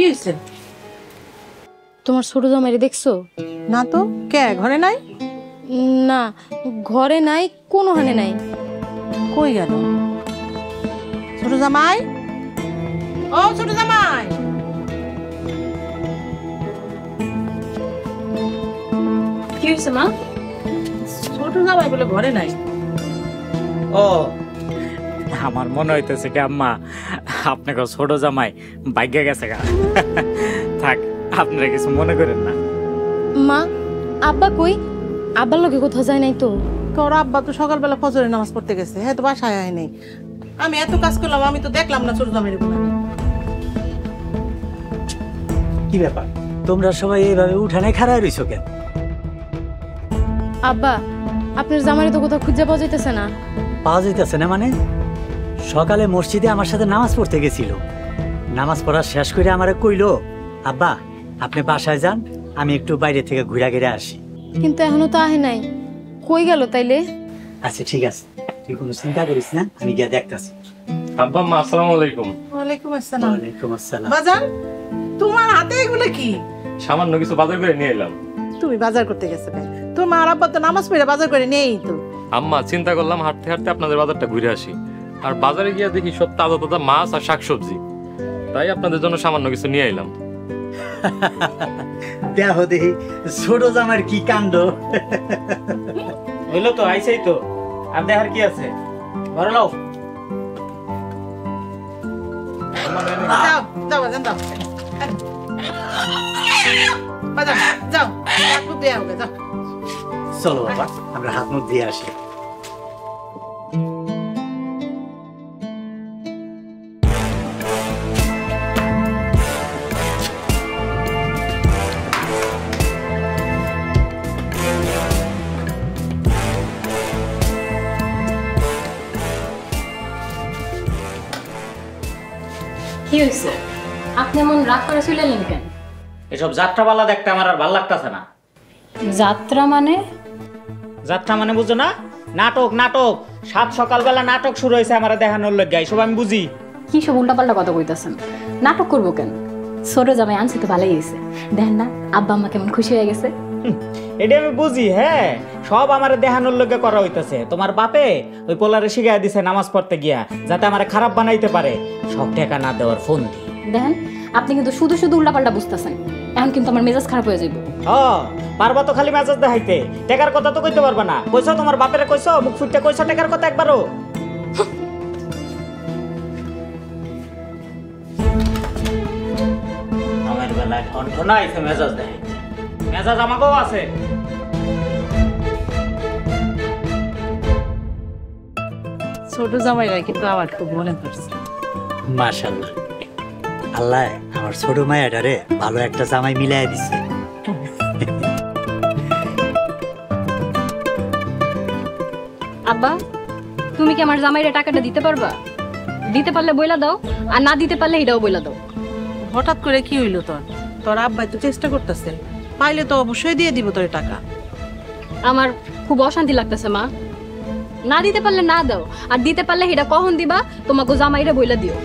কি হইছে? তোমার ছোট জামাইরে দেখছো? না তো, কে ঘরে নাই? না, ঘরে নাই, কোনোখানে নাই। কই গেল? ছোট জামাই, ও ছোট জামাই, কি হয়েছে মা? ছোট জামাই বলে ঘরে নাই। ও আমার মনে হইতেছে কি আম্মা আপনাকে ছোট জামাই ভাগ্যে গেছে গা। থাক, আপনারা কিছু মনে করেন না। মা, আব্বা কই? আব্বার লোকে কোথাও যায় নাই তো? তোর আব্বা তো সকালবেলা ফজরের নামাজ পড়তে গেছে, হ্যাঁ তো বাসায় আয় নাই। আমি এত কাজ করলাম, আমি তো দেখলাম না ছোট জামাইয়ের গুণা। কি ব্যাপার, তোমরা সবাই এইভাবে উঠানে খাড়ায় রইছো কেন? আব্বা, আপনার জামাইরে তো কোথাও খুঁজে পাওয়া যাইতেছে না। পাওয়া যাইতেছে না মানে? সকালে মসজিদে আমার সাথে নামাজ পড়তে গেছিল, নামাজ পড়া শেষ করে আমারে কইলো, আব্বা আপনি বাসায় যান, আমি একটু বাইরে থেকে ঘুরে ঘিরে আসি। কিন্তু এখনো তো আহে নাই, কই গেল তাইলে? আচ্ছা ঠিক আছে, তুই কোনো চিন্তা করিস না, আমি গিয়ে দেখতাছি। আব্বা আম্মা আসসালামু আলাইকুম। ওয়ালাইকুম আসসালাম। ওয়ালাইকুম আসসালাম। বাজান, তোমার হাতে এগুলো কি? সামান্য কিছু বাজার করে নিয়ে এলাম। তুমি বাজার করতে গেছো কেন? তোর মা আর আব্বা তো নামাজ পড়ে বাজার করে নেই তো। আম্মা চিন্তা করলাম হাঁটতে হাঁটতে আপনাদের বাজারটা ঘুরে আসি, আর বাজারে গিয়ে দেখি সব তাজা তাজা মাছ আর শাকসবজি, তাই আপনাদের জন্য সামান্য কিছু নিয়ে এলাম। দেখো দেখি ছোট জামার কি কাণ্ড। হইলো তো, আইসাই তো, আর দেখার কি আছে? ঘরে লাও। যাও যাও বাজান, যাও বাজান, যাও হাত মুখ ধুয়ে আও, যাও। চলো বাবা, আমরা হাত মুখ দিয়ে আসি। কি হয়েছে? আপনি এমন রাগ করে চলে এলেন কেন? এসব যাত্রাপালা দেখতে আমার আর ভালো লাগতেছে না। যাত্রা মানে? যাত্রা মানে বুঝো না? নাটক নাটক, সাত সকালবেলা নাটক শুরু হয়েছে আমার দেখানোর লগে, সব আমি বুঝি। কি সব উল্টাপাল্টা কথা কইতাছেন? নাটক করবো কেন? ছোট জামাই আনছি তো ভালোই হয়েছে, দেখেন না আব্বা আম্মা কেমন খুশি হয়ে গেছে। এটা আমি বুঝি, হ্যাঁ সব আমার দেখানোর লগে করা হইতাছে। তোমার বাপে ওই পোলারে শিখাই দিছে নামাজ পড়তে গিয়া, যাতে আমার খারাপ বানাইতে পারে, সব টাকা না দেওয়ার ফোন দি। দেখেন আপনি কিন্তু শুধু শুধু উল্টাপাল্টা বুঝতেছেন, এখন কিন্তু আমার মেজাজ খারাপ হয়ে যাইব। পারবা তো খালি মেজাজ দেখাইতে, টাকার কথা তো কইতে পারবা না। কইছো তোমার বাপেরে, কইছো মুখ ফুটতে কইছো টাকার কথা একবারও? আমার বেলায় কণ্ঠ নাই, মেজাজ দেখাইতে। মেজাজ আমাকেও আছে। ছোট জামাইরা কিন্তু আমার খুব মনে পড়ছে। মাশাআল্লাহ, আল্লাহ আমার ছোট মায়াটারে ভালো একটা জামাই মিলাই দিছে। আব্বা, তুমি কি আমার জামাইরে টাকাটা দিতে পারবা? দিতে পারলে বইলা দাও, আর না দিতে পারলে এটাও বইলা দাও। হঠাৎ করে কি হইলো তোর? তোর আব্বাই তো চেষ্টা করতেছে, পাইলে তো অবশ্যই দিয়ে দিব তোর টাকা। আমার খুব অশান্তি লাগতেছে মা, না দিতে পারলে না দাও, আর দিতে পারলে এটা কখন দিবা তোমাকে জামাইরে বইলা দিও।